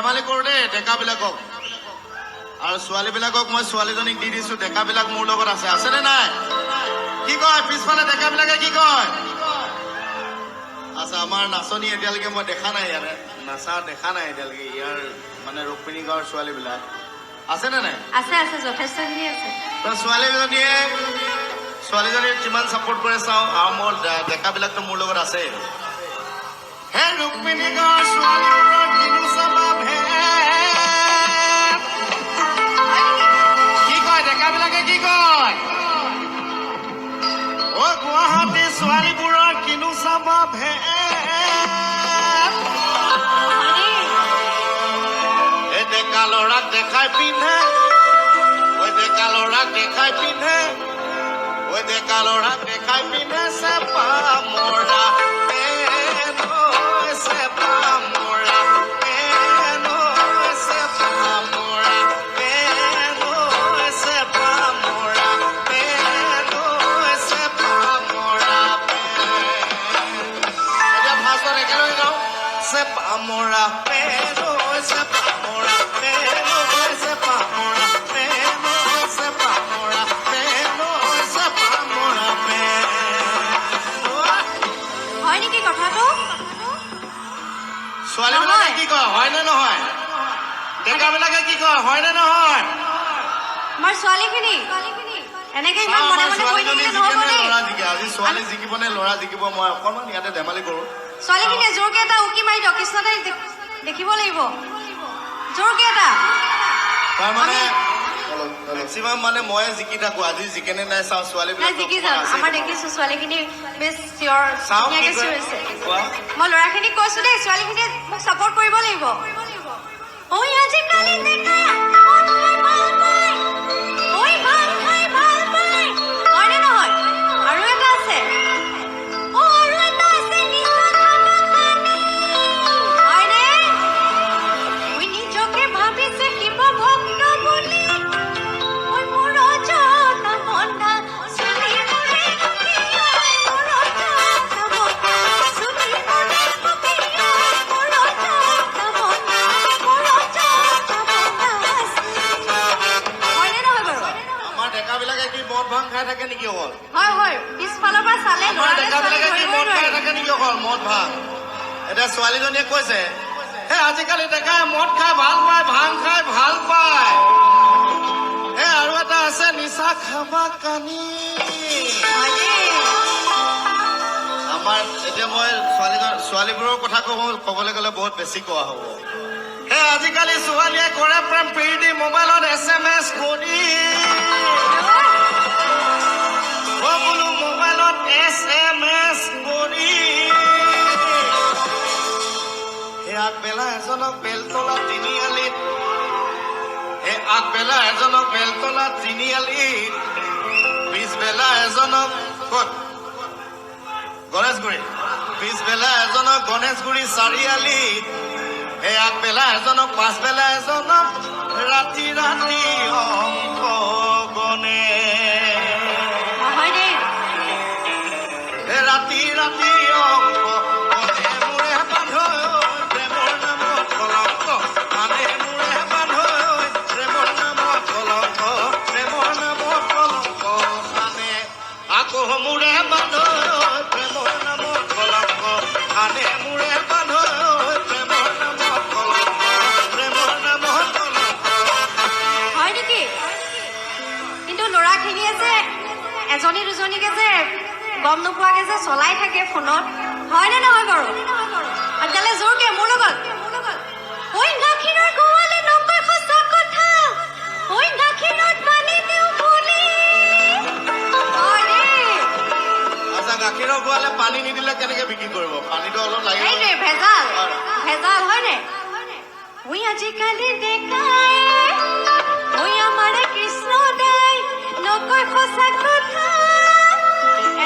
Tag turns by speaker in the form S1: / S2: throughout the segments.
S1: ধেমালি কৰো দেই ডেকাবিলাকক আৰু ছোৱালীবিলাকক মই ছোৱালীজনীক দি দিছো ডেকাবিলাক মোৰ লগত আছেনে নাই কি কয় পিছফালে ডেকাবিলাকে কি কয় আচ্ছা আমাৰ নাচনী এতিয়ালৈকে মই দেখা নাই ইয়াৰে নাচা দেখা নাই এতিয়ালৈকে ইয়াৰ মানে ৰুক্মিণী গাঁৱৰ ছোৱালীবিলাক আছেনে নাই
S2: আছে যথেষ্টখিনি আছে
S1: তো ছোৱালীজনীৰ কিমান ছাপোৰ্ট কৰে চাওঁ আৰু মোৰ ডেকাবিলাকতো মোৰ লগত আছে হে ৰুক্মিণী গাঁৱৰ ছোৱালীবোৰৰ কিনো চাবা কি কয় ডেকাবিলাকে কি কয় অ গুৱাহাটীৰ ছোৱালীবোৰৰ কিনো চাবা এই ডেকা ল'ৰাক দেখাই পিন্ধে ঐ ডেকা ল'ৰাক দেখাই পিন্ধে ঐ ডেকা ল'ৰাক দেখাই পিন্ধে চেপা মৰা Amora pero sepa amora pero sepa amora pero sepa amora pero sepa amora
S2: হয় নেকি কথাটো
S1: ছোৱালীবিলাকে কি কয় হয় নে নহয় ডেকাবিলাকে কি কয় হয় নে নহয়
S2: আমাৰ ছোৱালীখিনি এনেকে ইমান মনে মনে কৈ থাকিলে নহ'ব দেই
S1: ল'ৰা জিকে আজি ছোৱালী জিকিব নে ল'ৰা জিকিব মই অকণমান ইয়াতে ধেমালি কৰোঁ
S2: ছোৱালীখিনিয়ে জোৰকে এটা উকি মাৰি দিয়ক কৃষ্ণদাই দেখিব লাগিব জোৰকে এটা
S1: তাৰমানে মেক্সিমাম মানে মই জিকি থাকো আজি জিকেনে নাই চাওঁ ছোৱালীবিলাক
S2: জিকি যাম আমাৰ দেখিছো ছোৱালীখিনি বেছ চিয়ৰ ধুনীয়াকে চিঞৰিছে মই ল'ৰাখিনিক কৈছো দেই ছোৱালীখিনিয়ে মোক ছাপোৰ্ট কৰিব লাগিব ঐ আজিকালি দেখা হয়নে নহয় আৰু এটা আছে
S1: ছোৱালীজনীয়ে কৈছে হে আজিকালি ডেকাই মদ খাই ভাল পায় ভাং খাই ভাল পায় হে আৰু এটা আছে নিচা খাবা কানি আমাৰ এতিয়া মই ছোৱালীবোৰৰ কথা ক'বলৈ গ'লে বহুত বেছি কোৱা হ'ব হে আজিকালি ছোৱালীয়ে কৰে প্ৰেম প্ৰীতি মোবাইলত SMS কৰি বোলো মোবাইলত SMS কৰি আগবেলা এজনক বেলতলা তিনিআলিত আগবেলা এজনক বেলতলা তিনিআলিত পিছবেলা এজনক ক'ত গণেশগুৰি পিছবেলা এজনক গণেশগুৰি চাৰিআলিত আগবেলা এজনক পাছবেলা এজনক ৰাতি ৰাতি অংক গণে ৰাতি ৰাতি অংক
S2: এজনী দুজনীকে যে গম নোপোৱাকে যে চলাই থাকে ফোনত হয় নে নহয় বাৰু আজিকালি জোৰকে মোৰ লগত ঐ গাখীৰৰ গোৱালে নকয় সঁচা কথা ঐ গাখীৰত পানী দিওঁ বুলি
S1: আচ্ছা গাখীৰৰ গোৱালে পানী নিদিলে কেনেকে বিক্ৰী কৰিব পানীটো অলপ লাগিব
S2: এইটোৱে ভেজাল হয়নে ঐ আজিকালি দেখাই ঐ আমাৰ কৃষ্ণ দাই নকয় সঁচা কথা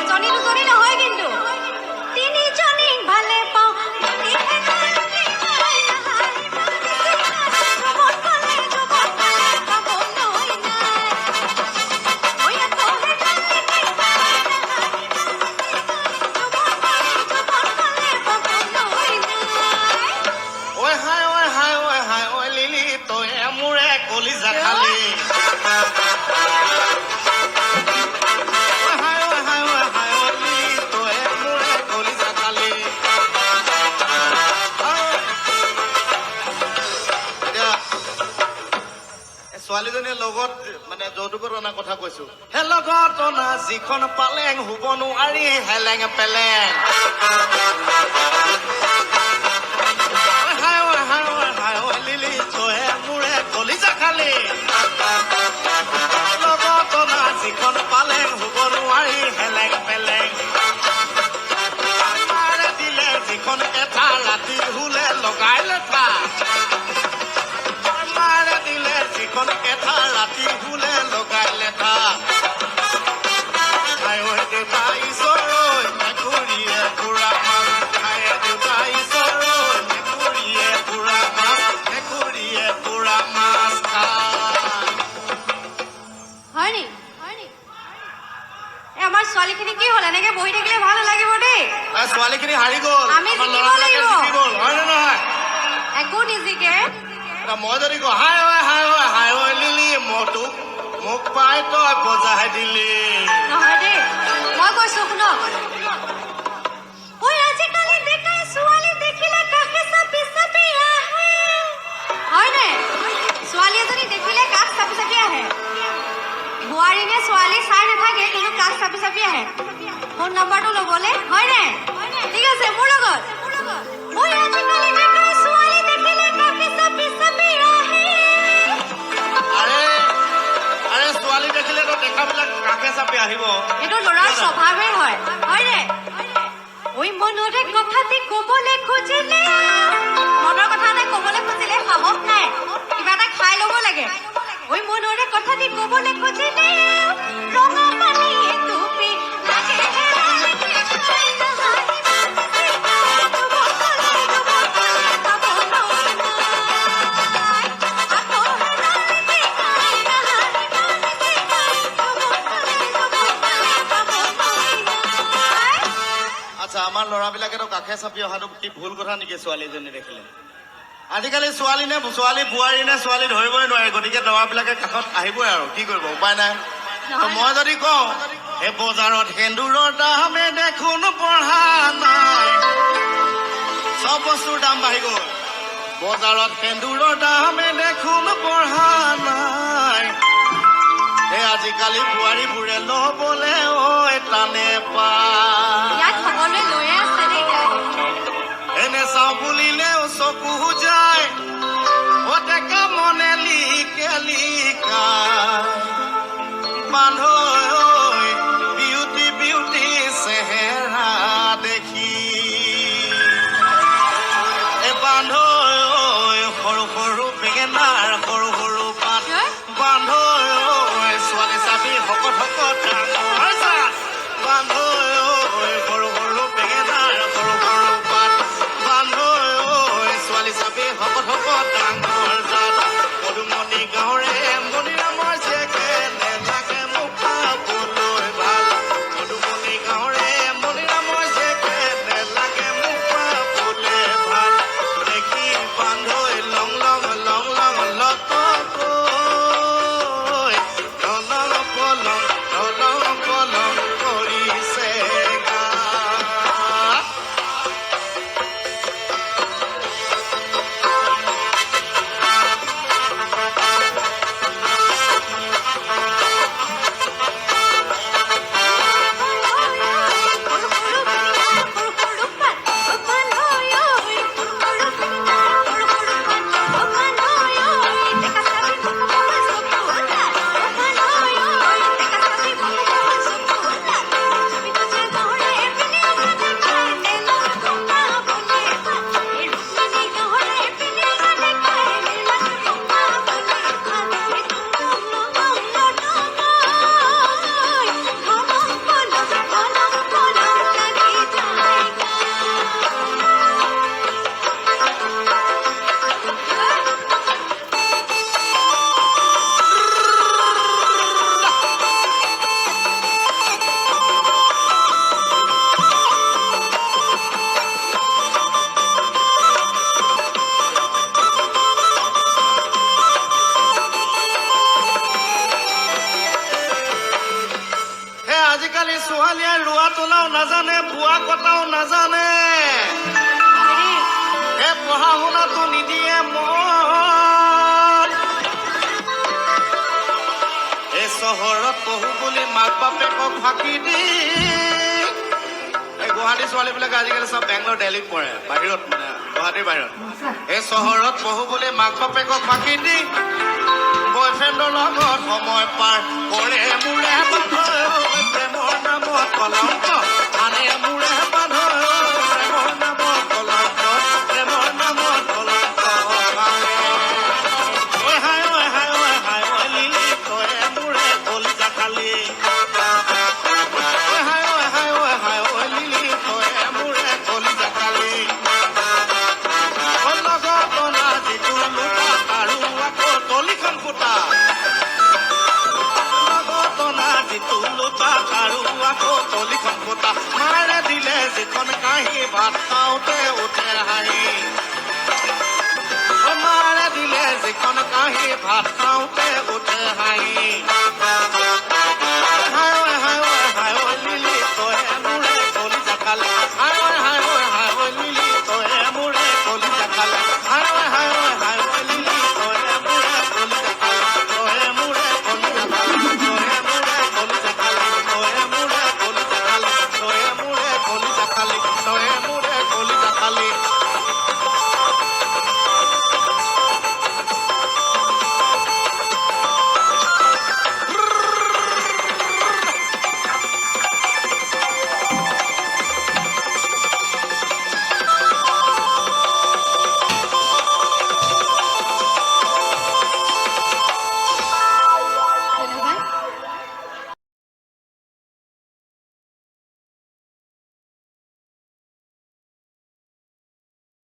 S2: এজনী দুজনী নহয় কিন্তু তিনিজনীক ভালে পাওঁ
S1: ছোৱালীজনীৰ লগত মানে যৌতুকত অনা কথা কৈছো হে লগত অনা যিখন পালেং শুব নোৱাৰি হেলেং পেলেং লিলি তয়ে মোৰে কলিজা খালি লগত অনা যিখন পালেং শুব নোৱাৰি হেলেং পেলেং মাৰে দিলে যিখন এটা ৰাতি শুলে লগাই লেঠা মাৰে দিলে যিখন এটা ৰাতি শুলে লগাই লেঠা দেউতা ঈশ্বৰ মেকুৰীয়ে পুৰা মাছ খায়ে দেউতা ঈশ্বৰ মেকুৰীয়ে পুৰা মাছ খায়
S2: হয়নি আমাৰ ছোৱালীখিনি কি হ'ল এনেকে বহি থাকিলে ভাল নালাগিব দেই
S1: ছোৱালীখিনি হাৰি গ'ল
S2: আমি
S1: আমাৰ
S2: জিকিব
S1: ল'ৰাবিলাকে
S2: লাগিব।
S1: জিকি গ'ল হয় নে নহয়
S2: একো নিজিকে
S1: মই যদি কওঁ হাই ঐ লিলি মোক পাই তই বজাই দিলি
S2: নহয় দেই মই কৈছো শুনক ঐ আজিকালি ডেকাই ছোৱালী দেখিলে কাষে চাপি চাপি আহে হয়নে ছোৱালী এজনী দেখিলে কাষ চাপি চাপি আহে বোৱাৰী নে ছোৱালী চাই নাথাকে কিন্তু কাষ চাপি চাপি আহে ফোন নম্বৰটো ল'বলে হয়নে ঠিক আছে মোৰ লগত ঐ আজিকালি ডেকাই ছোৱালী দেখিলে কাষে চাপি চাপি আহে
S1: আৰে ছোৱালী দেখিলেতো ডেকাবিলাক কাষে চাপি আহিব
S2: এইটো ল'ৰাৰ স্বভাৱে হয় হয়নে ঐ মনৰে কথাটি ক'বলৈ খুজিলে মনৰ কথা এটা ক'বলৈ খুজিলে সাহস নাই কিবা এটা খাই ল'ব লাগে ঐ মনৰে কথাটি ক'বলৈ খুজিলে ৰঙা পানীয়ে টুপি লাগে
S1: আচ্ছা আমাৰ ল'ৰাবিলাকেতো কাষে চাপি অহাটো কি ভুল কথা নেকি ছোৱালীজনী দেখিলে আজিকালি ছোৱালী বোৱাৰী নে ছোৱালী ধৰিবই নোৱাৰে গতিকে ল'ৰাবিলাকে কাষত আহিবই আৰু কি কৰিব উপায় নাই মই যদি কওঁ এই বজাৰত সেন্দুৰৰ দামে দেখোন পঢ়া নাই চব বস্তুৰ দাম বাঢ়ি গ'ল বজাৰত সেন্দুৰৰ দামে দেখোন পঢ়া নাই এই আজিকালি বোৱাৰীবোৰে ল'বলে ঐ টানে পায়
S2: ইয়াত সকলোৱে লৈয়ে আছে দেই
S1: এনে চাওঁ বুলিলেও চকু যায় ও ডেকা মনে লিকে বান্ধ বিউটি চেহেৰা দেখি এ বান্ধ সৰু সৰু বেঙেনাৰ সৰু পাত বান্ধ ছোৱালী চাবি শকত ডাঙৰ জাত বান্ধ সৰু বেঙেনাৰ সৰু পাত বান্ধ ছোৱালী চাবি শকত ডাঙৰ জাত পদুমণি গাঁৱৰে মণিৰামৰ চেকে নেলাগে মোক পাবলৈ ভাল পদুমণি গাঁৱৰে মণিৰামৰ চেকে নেলাগে মোক পাবলৈ ভাল দেখি বান্ধৈ লং লং লতকৈ পলং কৰিছে গা আজিকালি ছোৱালীয়ে ৰোৱা তোলাও নাজানে বোৱা কটাও নাজানে এই পঢ়া শুনাটো নিদিয়ে মন চহৰত পহু বুলি মাক বাপেকক ফাঁকি দি এই গুৱাহাটী ছোৱালীবিলাকে আজিকালি চব বেংগলৰ দিল্লীত পঢ়ে বাহিৰত মানে গুৱাহাটীৰ বাহিৰত এই চহৰত পহু বুলি মাক বাপেকক ফাঁকি দি বয়ফ্ৰেণ্ডৰ লগত সময় পাৰ কৰে মোৰে প্ৰেমৰ নামত কলংক আনে মোৰে প্ৰেমৰ নামত কলংক প্ৰেমৰ নামত কলংক মাৰে দিলে যিখন কাঁহী ভাত খাওঁতে উঠে হাঁহি মাৰে দিলে যিখন কাঁহী ভাত খাওঁতে